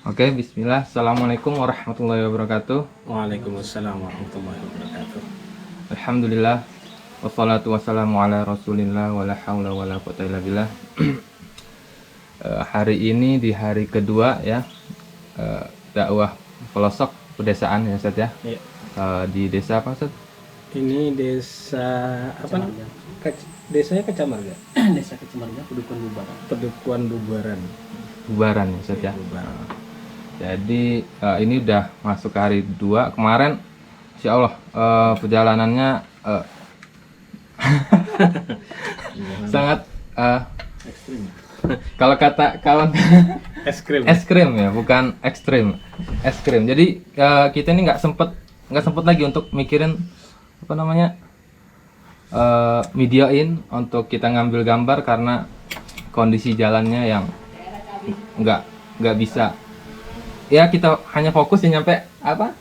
Oke, bismillah. Assalamualaikum warahmatullahi wabarakatuh. Waalaikumsalam warahmatullahi wabarakatuh. Alhamdulillah. Wassalatu wassalamu ala rasulillah wa la hawla wa la quwwata illa billah. Hari ini di hari kedua ya, dakwah pelosok pedesaan ya Ustaz ya. Iya. Di desa apa Ustaz? Ini desa apa? Desanya Kecamarga. Desa Kecamarga, Pedukuhan Bubaran. Pedukuhan Bubaran. Bubaran ya Ustaz ya. Bubaran. Jadi ini udah masuk ke hari 2. Kemarin Insya Allah perjalanannya sangat Ekstrim. kalau kata kawan Es krim. es krim ya, bukan ekstrim. Es krim. Jadi kita ini nggak sempet lagi untuk mikirin apa namanya videoin untuk kita ngambil gambar karena kondisi jalannya yang nggak bisa. Ya kita hanya fokus ya nyampe apa?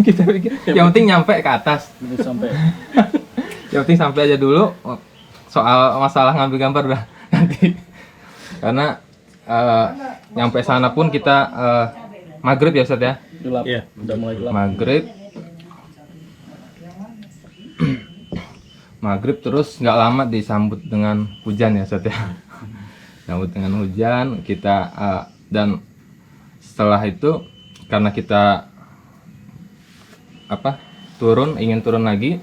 Kita pikir yang penting nyampe ke atas. Belum sampai. Yang penting sampai aja dulu. Soal masalah ngambil gambar udah nanti. Karena nyampe sana pun kita maghrib ya Ustaz ya. Gelap. Iya. Udah mulai gelap. Maghrib terus nggak lama disambut dengan hujan ya Ustaz ya. Sambut dengan hujan kita dan setelah itu karena kita ingin turun lagi.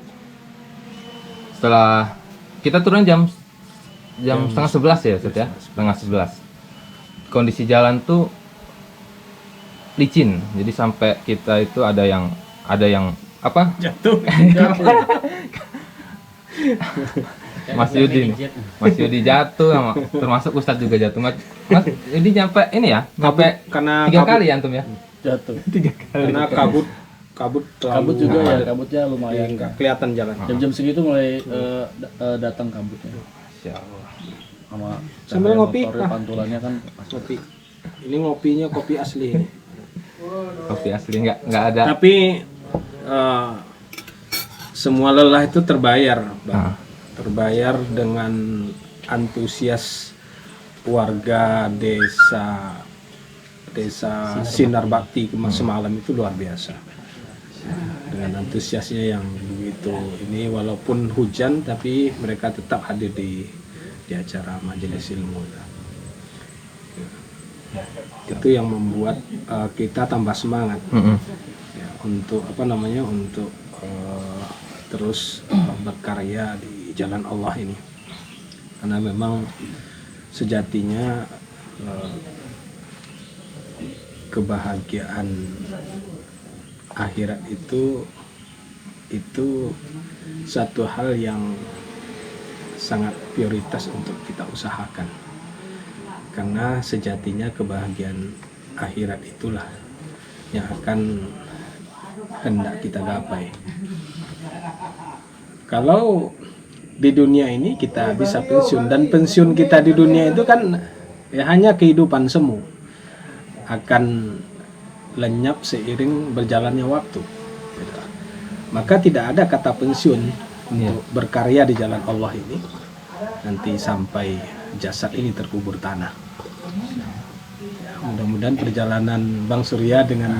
Setelah kita turun jam setengah 11 ya Ustaz ya, setengah 11. Kondisi jalan tuh licin, jadi sampai kita itu ada yang apa? Jatuh. Mas Yudi jatuh, termasuk Ustadz juga jatuh. Mas Yudi nyampe ini ya, sampai Karena 3 kali ya antum ya? Jatuh. 3 kali. Karena kabut Kabut juga ya, kabutnya lumayan. nggak kelihatan jalan. Jam-jam segitu mulai datang kabutnya. Masya Allah. Sama Sambil cahaya ngopi. motor, pantulannya kan Kopi. Ini ngopinya kopi asli ini. Kopi asli nggak ada. Tapi semua lelah itu terbayar, Bang. Terbayar dengan antusias warga desa Sinar Bakti semalam itu luar biasa. Dengan antusiasnya yang begitu ini, walaupun hujan tapi mereka tetap hadir di acara majelis ilmu. Itu yang membuat kita tambah semangat ya, untuk untuk terus berkarya di jalan Allah ini, karena memang sejatinya kebahagiaan akhirat itu satu hal yang sangat prioritas untuk kita usahakan, karena sejatinya kebahagiaan akhirat itulah yang akan hendak kita gapai. Kalau di dunia ini kita bisa pensiun, dan pensiun kita di dunia itu kan ya hanya kehidupan semu, akan lenyap seiring berjalannya waktu. Maka tidak ada kata pensiun untuk berkarya di jalan Allah ini nanti sampai jasad ini terkubur tanah. Mudah-mudahan perjalanan Bang Surya dengan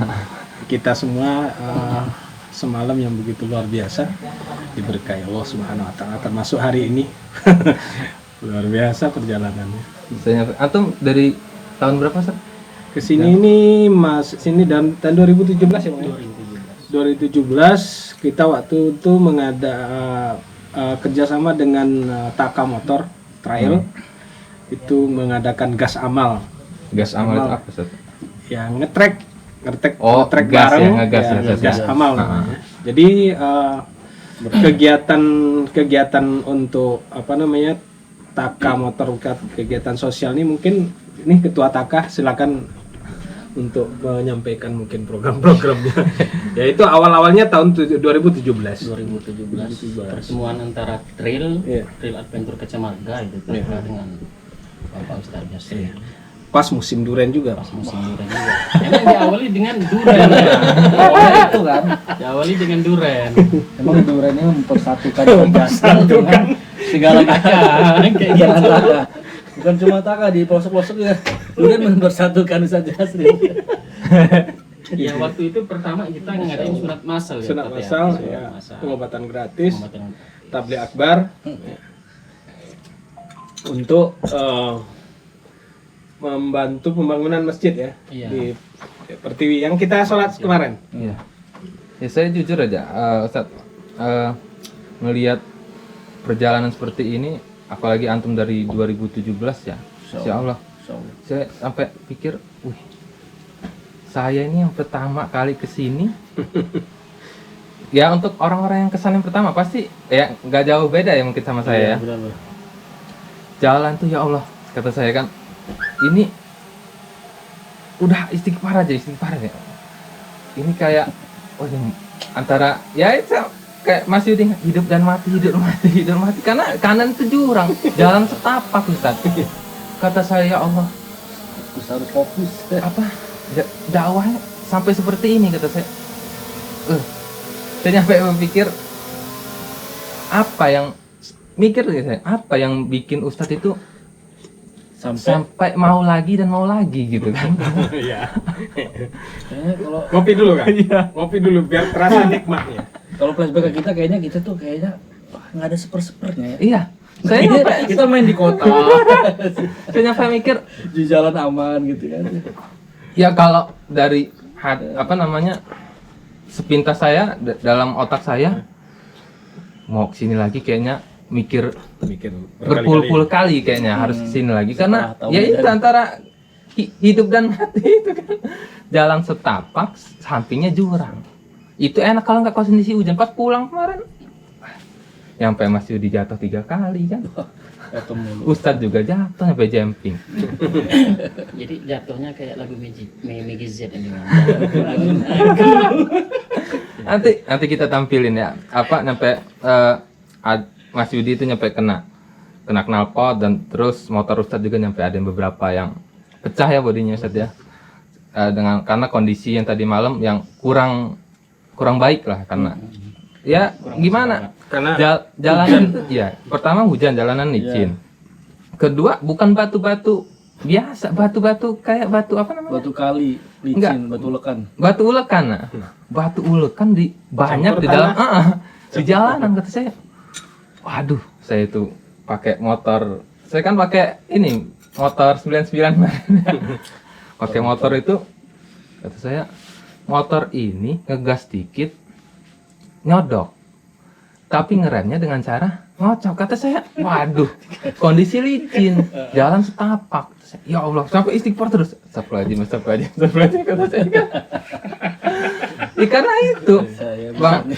kita semua semalam yang begitu luar biasa diberkahi Allah Subhanahu wa taala, termasuk hari ini. Luar biasa perjalanannya. Antum dari tahun berapa Ustaz? Kesini ini sini dan tahun 2017 ya Bang? 2017 kita waktu itu kerjasama dengan Taka Motor Trail, itu mengadakan gas amal. Gas amal itu apa Ustaz? Yang ngetrek gas bareng, ya, ngegas ya, gas amal namanya. Jadi kegiatan untuk Taka Motor, kegiatan sosial ini, mungkin ini Ketua Taka silakan untuk menyampaikan mungkin program-programnya. Ya itu awalnya tahun 2017. pertemuan antara trail Iya. adventure Kecamarga itu dengan Bapak Ustadz Yasri. Pas musim durian juga. Pas musim durian juga. Emang diawali dengan durian ya. Awalnya itu kan. Diawali dengan durian. Emang duriannya mempersatukan dengan segala macam kayak gitu. Bukan cuma Taka di pelosok-pelosok ya. Durian mempersatukan Ustaz Jasri. Ya waktu itu pertama kita ngadain sunat masal ya. Sunat Ustaz, masal, Sunat ya, masal. pengobatan gratis, Pengobatan. tabligh akbar, untuk membantu pembangunan masjid ya Iya. di Pertiwi yang kita sholat kemarin. Iya. Ya saya jujur aja, Ustaz, melihat perjalanan seperti ini, apalagi antum dari 2017 ya, Insya Allah, saya sampai pikir, wih, saya ini yang pertama kali kesini. Ya untuk orang-orang yang kesana yang pertama pasti ya nggak jauh beda ya mungkin sama saya ya. Benar. Jalan tuh ya Allah, kata saya kan, ini udah istighfar aja ya. Ini kayak, oh ini antara ya itu kayak Mas Yudi, hidup dan mati, karena kanan itu jurang, jalan setapak Ustaz. Kata saya ya Allah, Harus fokus. apa dakwahnya sampai seperti ini, kata saya. Saya sampai berpikir apa yang bikin Ustadz itu sampai mau lagi gitu kan. Iya. Kalau Ngopi dulu kan? Ngopi dulu biar terasa nikmatnya. kalau flashback ke kita kayaknya wah, nggak ada sepernya ya. Iya, saya nyampe Kita main di kota. saya nyampe mikir Di jalan aman gitu kan. ya kalau dari sepintas saya dalam otak saya mau kesini lagi kayaknya mikir berpuluh-puluh kali kayaknya harus kesini lagi karena Setelah tahu ya itu dari- antara hidup dan mati itu kan, jalan setapak sampingnya jurang. Itu enak kalau nggak kondisi hujan. Pas pulang kemarin nyampe Mas Yudi jatuh 3 kali kan, Ustadz juga jatuh sampai jumping. Jadi jatuhnya kayak lagu Megi Z ini. Nanti kita tampilin ya nyampe Mas Yudi itu nyampe kena knalpot, dan terus motor Ustadz juga nyampe ada beberapa yang pecah ya bodinya Ustadz ya. Karena kondisi yang tadi malam yang kurang baik lah, karena ya gimana, Karena jalanan ya pertama hujan, jalanan licin. Kedua bukan batu-batu biasa, batu-batu kayak batu apa namanya, Batu kali, licin, Enggak. batu lekan. batu ulekan. Nah, batu ulekan banyak Campur di dalam di jalanan, kata saya. Waduh, saya itu pakai motor, saya kan pakai ini motor 99 pakai motor itu, kata saya, motor ini ngegas dikit nyodok, tapi ngeremnya dengan cara ngocok, kata saya. Waduh, kondisi licin, jalan setapak. Kata saya, ya Allah, sampai istighfar terus, astagfirullahaladzim, kata saya kan. Ya, karena itu Saya Bang.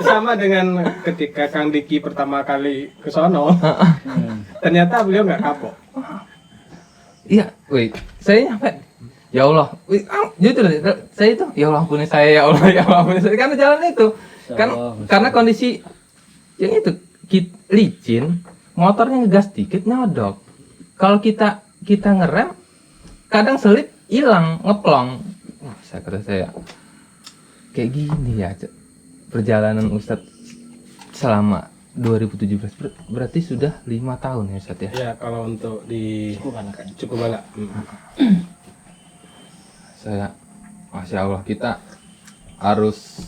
sama dengan ketika Kang Diki pertama kali ke sono, ternyata beliau nggak kapok. Iya, wih, saya nyampe, ya Allah, wih, jujur saya itu, ya Allah ampuni saya, ya Allah ampuni saya, karena jalan itu, kan, karena kondisi yang itu licin, motornya ngegas dikit nyodok. Kalau kita ngerem, kadang selip hilang, ngeplong. Wah, kata saya, kayak gini ya perjalanan Ustadz selama 2017, berarti sudah 5 tahun ya Ustadz ya. Ya kalau untuk di cukup balak. Saya, Masya Allah, kita harus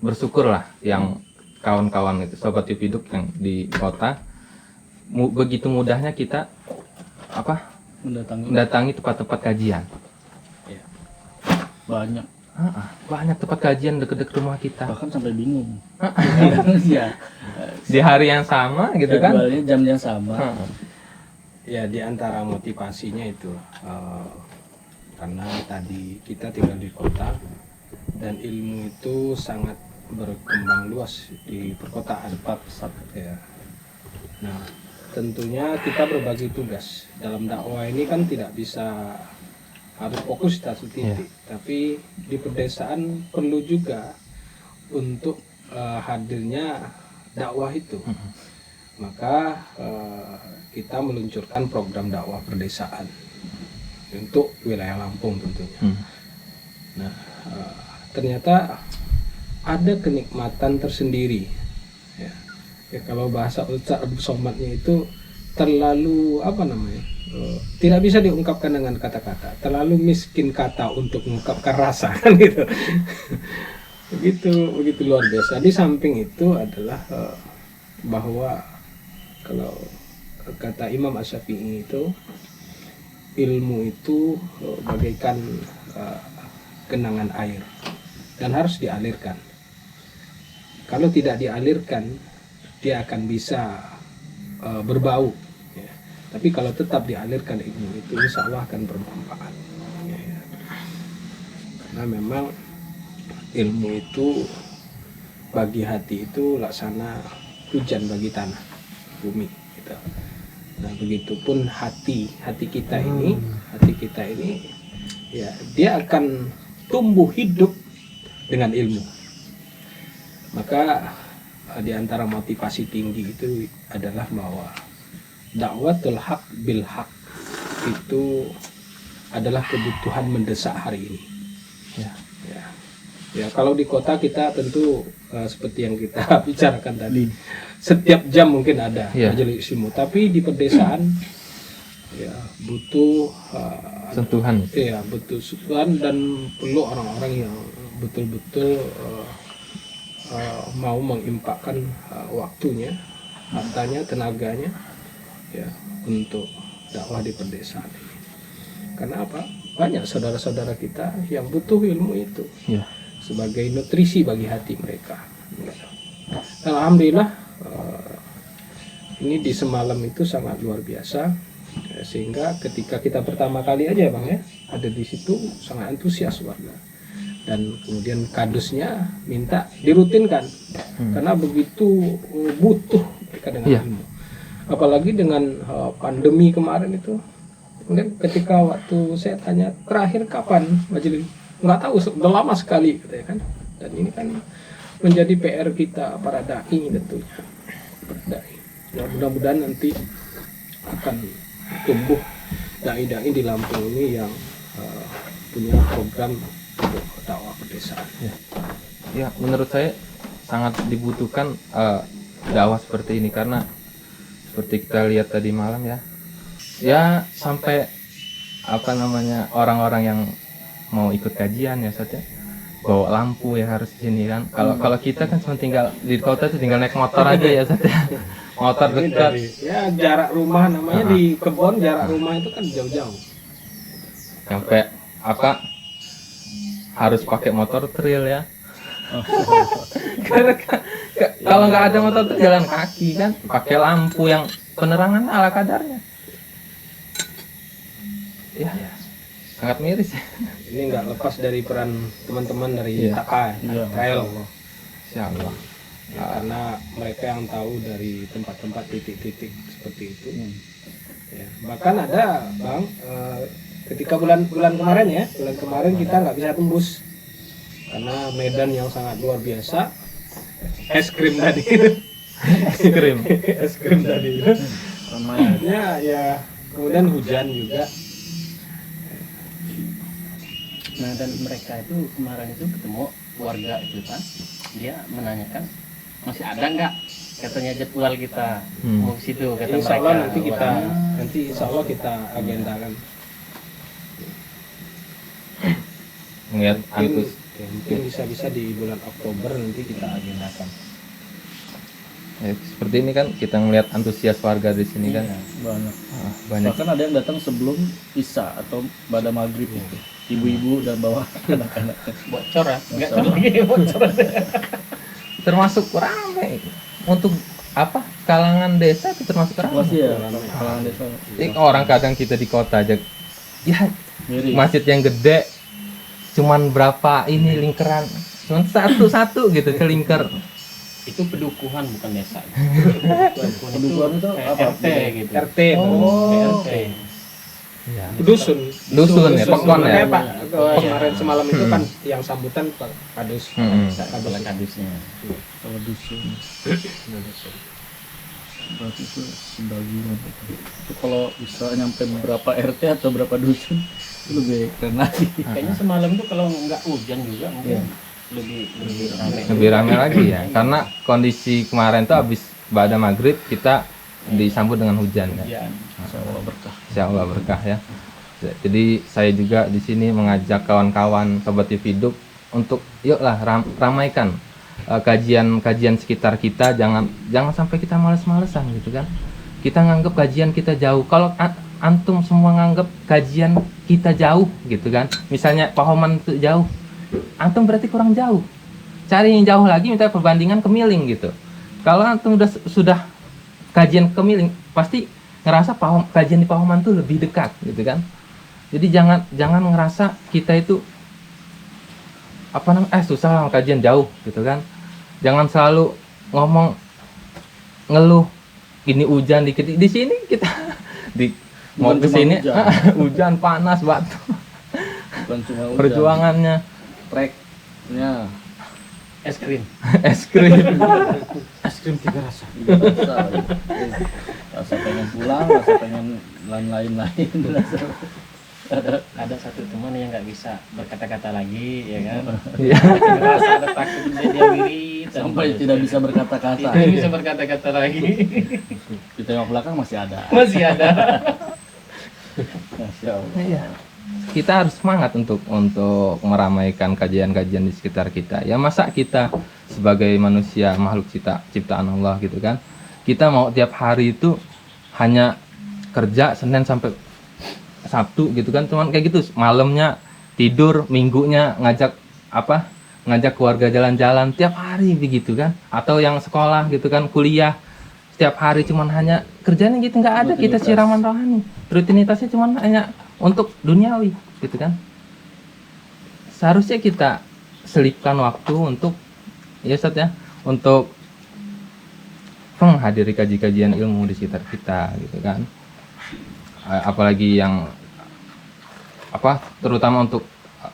bersyukur lah yang kawan-kawan itu, sobat Yupiduk yang di kota, begitu mudahnya kita mendatangi tempat-tempat kajian. Banyak, Banyak tempat kajian deket-deket rumah kita. bahkan sampai bingung. Iya. Di hari yang sama gitu kan. Jadwalnya jam yang sama. Ya di antara motivasinya itu karena tadi kita tinggal di kota dan ilmu itu sangat berkembang luas di perkotaan. Ya. Nah, tentunya kita berbagi tugas dalam dakwah ini kan tidak bisa harus fokus di satu titik, tapi di pedesaan perlu juga untuk hadirnya dakwah itu. Maka kita meluncurkan program dakwah perdesaan untuk wilayah Lampung tentunya. Nah, ternyata ada kenikmatan tersendiri. Ya, kalau bahasa Ustaz Abdul Somadnya itu terlalu apa namanya, tidak bisa diungkapkan dengan kata-kata, terlalu miskin kata untuk mengungkapkan rasa kan gitu. begitu luar biasa. Di samping itu adalah bahwa kalau kata Imam Asy-Syafi'i itu, ilmu itu bagaikan genangan air dan harus dialirkan. Kalau tidak dialirkan, dia akan bisa berbau. Ya. Tapi kalau tetap dialirkan ilmu itu, insya Allah akan bermanfaat. Ya. Karena memang ilmu itu bagi hati itu laksana hujan bagi tanah, bumi. Gitu. Nah, begitupun hati kita ini, ya dia akan tumbuh hidup dengan ilmu. Maka di antara motivasi tinggi itu adalah bahwa dakwatul haq bil haq itu adalah kebutuhan mendesak hari ini. Ya, kalau di kota kita tentu seperti yang kita bicarakan tadi, setiap jam mungkin ada majelis ilmu, tapi di pedesaan ya butuh sentuhan. Ya, butuh sentuhan dan perlu orang-orang yang betul-betul mau mengimpakkan waktunya, hartanya, tenaganya ya untuk dakwah di pedesaan ini. Karena apa? Banyak saudara-saudara kita yang butuh ilmu itu sebagai nutrisi bagi hati mereka. Alhamdulillah ini di semalam itu sangat luar biasa, sehingga ketika kita pertama kali aja Bang ya ada di situ sangat antusias warga. Dan kemudian kadusnya minta dirutinkan karena begitu butuh mereka dengan ilmu. Apalagi dengan pandemi kemarin itu. Kemudian ketika waktu saya tanya terakhir kapan majelis, nggak tahu, udah lama sekali katanya kan. Dan ini kan menjadi PR kita para dai tentunya. Ya, mudah-mudahan nanti akan tumbuh dai-dai di Lampung ini yang punya program untuk dakwah pedesaan. Ya, menurut saya sangat dibutuhkan dakwah seperti ini karena seperti kita lihat tadi malam ya sampai apa namanya orang-orang yang mau ikut kajian ya saja bawa lampu ya harus di sini kan. Kalau kita kan cuma tinggal di kota itu tinggal naik motor aja ya saja. Motor dekat. Ya jarak rumah namanya di kebun, jarak rumah itu kan jauh-jauh. Sampai apa harus pakai motor trail ya. Karena kalau nggak ada motor trail jalan kaki kan, pakai lampu yang penerangan ala kadarnya. Ya, sangat miris ya. Ini nggak lepas dari peran teman-teman dari TAKA, Trail. Insyaallah. Ya, karena mereka yang tahu dari tempat-tempat titik-titik seperti itu. Ya, bahkan ada Bang, ketika bulan kemarin kita nggak bisa tembus karena medan yang sangat luar biasa. Es krim tadi es krim tadi ya kemudian hujan juga. Nah, dan mereka itu kemarin itu ketemu warga itu kan, dia menanyakan masih ada nggak katanya jadwal kita mau ke situ, kata Insya Allah mereka. nanti insya Allah kita agendakan. Ngeliat Mungkin bisa di bulan Oktober nanti kita agendakan. seperti ini kan kita ngelihat antusias warga di sini kan Banyak. banyak. Bahkan ada yang datang sebelum Isya atau pada maghrib itu. Ibu-ibu dan bawa anak-anak. Bocor ya, nggak tahu lagi bocor. Termasuk ramai untuk apa kalangan desa itu termasuk ramai. Masih ya, kalangan desa. Orang kadang kita di kota aja ya Mirip. masjid yang gede cuman berapa ini lingkaran cuman satu gitu celingker. Itu pedukuhan bukan desa. Pedukuhan itu apa? RT gitu. RT. RT. Ya. Dusun Ya, pekon ya. Pak, kemarin semalam itu kan yang sambutan Pak Kadus. Kepala kadusnya. Kalau dusun. Berarti itu sebagian. Itu kalau bisa nyampe berapa RT atau berapa dusun itu lebih keren lagi. Kayaknya semalam itu kalau nggak hujan juga mungkin lebih ramai. Lebih ramai lagi ya karena kondisi kemarin tuh habis pada maghrib kita disambut dengan hujan ya. Iya, insya Allah berkah. Insya Allah berkah ya. Jadi saya juga di sini mengajak kawan-kawan Sobat Hidup untuk yuklah ramaikan kajian-kajian sekitar kita. Jangan sampai kita males-malesan gitu kan. Kita nganggap kajian kita jauh. Kalau antum semua nganggap kajian kita jauh gitu kan. Misalnya Pahoman itu jauh, antum berarti kurang jauh. Cari yang jauh lagi, minta perbandingan ke Miling gitu. Kalau antum sudah kajian ke Miling, pasti ngerasa kajian di Pahoman tuh lebih dekat gitu kan. Jadi jangan ngerasa kita itu susah lah kajian jauh gitu kan. Jangan selalu ngomong ngeluh ini hujan dikit. Di sini kita mau ke sini hujan panas batu. Bukan cuma hujan. Perjuangannya Treknya es krim. es krim. Es krim 3 rasa. Rasa pengen pulang, rasa pengen lain-lain. Ada satu teman yang nggak bisa berkata-kata lagi, ya kan? Iya. Merasa ada takut dia wirid Sampai tidak bisa berkata-kata. tidak bisa berkata-kata lagi. Di tengok belakang masih ada. Masih ada. Masya Allah. Iya. Kita harus semangat untuk meramaikan kajian-kajian di sekitar kita. Ya masa kita sebagai manusia makhluk ciptaan Allah gitu kan. Kita mau tiap hari itu hanya kerja Senin sampai Sabtu gitu kan, cuman kayak gitu, malamnya tidur, minggunya ngajak keluarga jalan-jalan tiap hari begitu kan, atau yang sekolah gitu kan, kuliah setiap hari cuman hanya kerjanya gitu, nggak ada kita siraman rohani, rutinitasnya cuman hanya untuk duniawi gitu kan. Seharusnya kita selipkan waktu untuk Ustaz ya, untuk menghadiri kajian ilmu di sekitar kita gitu kan. Apalagi yang terutama untuk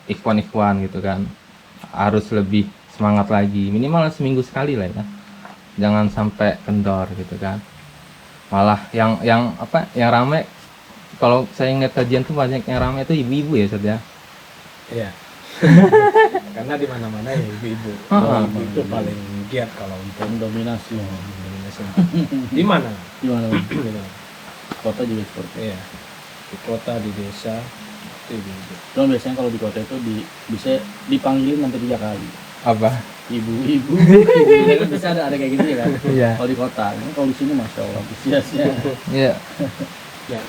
ikhwan gitu kan, harus lebih semangat lagi, minimal seminggu sekali lah ya, jangan sampai kendor gitu kan. Malah yang ramai, kalau saya ingat kajian tuh banyak yang ramai itu ibu-ibu ya Ustaz ya. Iya. Karena di mana-mana ya ibu-ibu. Itu paling giat kalau untuk Dominasi. di mana? Di mana? Di mana? Kota juga seperti. Iya. Di kota, di desa, itu ibu-ibu. Cuma biasanya kalau di kota itu bisa dipanggil sampai 3 kali. Apa? Ibu-ibu. Ya kan bisa ada kayak gitu ya kan. Iya. Kalau di kota, ini kalau di sini masya Allah antusiasnya. Iya. Ya.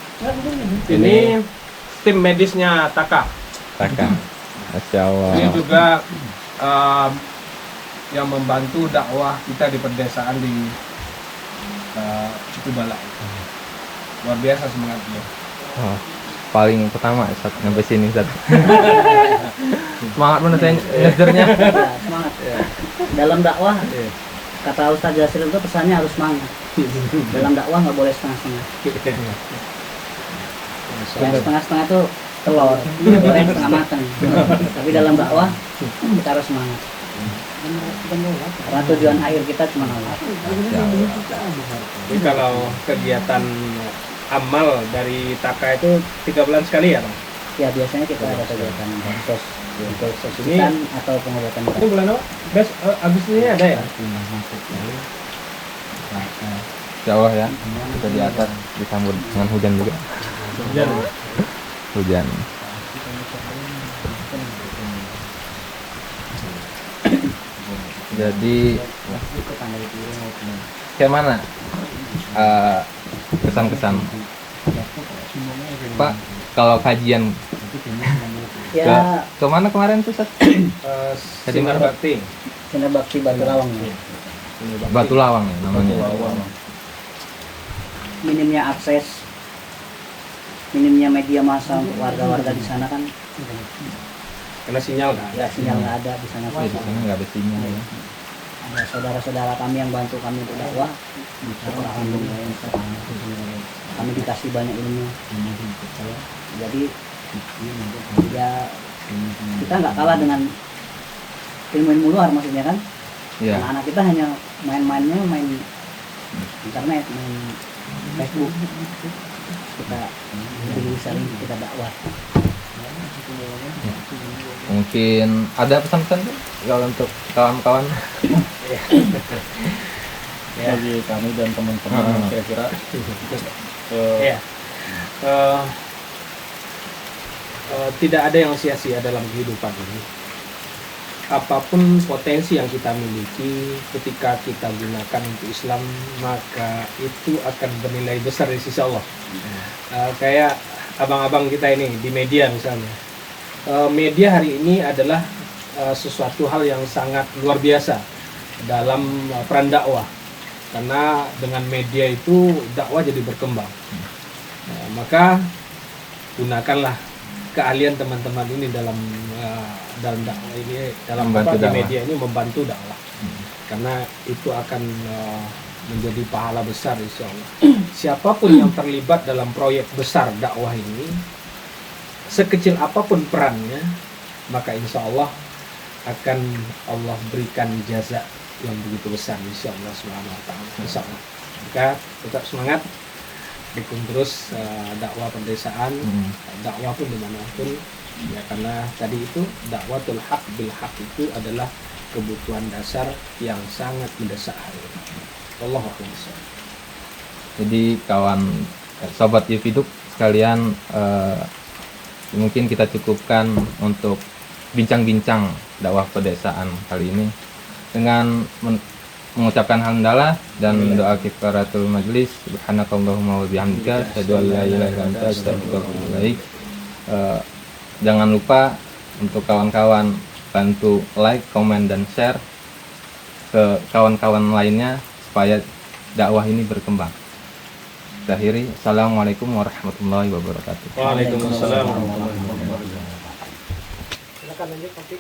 Ini tim medisnya Taka. Masya Allah. Ini juga yang membantu dakwah kita di perdesaan di Cikubalai. Luar biasa semangatnya. Oh, paling pertama Ustaz sampai sini Ustaz. Semangat bener saya ngejarnya. Semangat. Dalam dakwah, kata Ustaz Jasir itu pesannya harus semangat. Dalam dakwah nggak boleh setengah-setengah. Yang setengah-setengah itu telur, goreng setengah matang. Tapi dalam dakwah kita harus semangat. Karena tujuan akhir kita cuma Allah. Jadi kalau kegiatan amal dari Taka itu 3 bulan sekali ya, Bang? Ya biasanya kita ada kegiatan bansos untuk sesulitan atau pengobatan. Ini bulan apa? Agustus ini ada ya? Insya Allah ya, kita di atas disambut dengan hujan juga. Hujan. Jadi kayak mana kesan-kesan Pak kalau kajian Ya ke mana kemarin tuh Ustaz? Sinar Bakti. Sinar Bakti Batu Lawang. Batu Lawang ya namanya. Minimnya akses, minimnya media massa untuk warga-warga di sana kan, Karena sinyal kan? ya sinyal nggak ada di sana. Oh, di sana nggak ada sinyal ya. Ada saudara-saudara kami yang bantu kami untuk dakwah. Alhamdulillah, kami dikasih banyak ilmu. Jadi ya kita nggak kalah dengan ilmu-ilmu luar maksudnya kan. Iya. Anak-anak kita hanya main internet, main Facebook. Kita lebih sering kita dakwah. Mungkin ada pesan-pesan tuh kalau untuk kawan-kawan. bagi kami dan teman-teman kira-kira Ya. Tidak ada yang sia-sia dalam kehidupan ini. Apapun potensi yang kita miliki, ketika kita gunakan untuk Islam, maka itu akan bernilai besar di sisi Allah. Kayak abang-abang kita ini di media misalnya. Media hari ini adalah sesuatu hal yang sangat luar biasa dalam peran dakwah. Karena dengan media itu dakwah jadi berkembang. Maka gunakanlah keahlian teman-teman ini dalam dakwah ini, dalam Membantu di dakwah. media ini membantu dakwah. Karena itu akan menjadi pahala besar insya Allah. Siapapun yang terlibat dalam proyek besar dakwah ini, sekecil apapun perannya, maka insya Allah akan Allah berikan jaza yang begitu besar insya Allah Subhanahu wa taala. Insya Allah. Maka tetap semangat, dukung terus dakwah pedesaan, dakwah pun dimanapun, ya, karena tadi itu dakwatul haq bil haq itu adalah kebutuhan dasar yang sangat mendesak hari ini. Allahu akbar. Jadi kawan sobat Hidup sekalian, mungkin kita cukupkan untuk bincang-bincang dakwah pedesaan kali ini dengan mengucapkan hamdalah dan doa kifaratul majlis. Subhanakallahumma wa bihamdika asyhadu an la ilaha illa anta astaghfiruka wa atubu ilaik. Jangan lupa untuk kawan-kawan bantu like, komen dan share ke kawan-kawan lainnya supaya dakwah ini berkembang. Kita akhiri. Assalamualaikum warahmatullahi wabarakatuh. Waalaikumsalam warahmatullahi wabarakatuh. Silakan lanjut topik.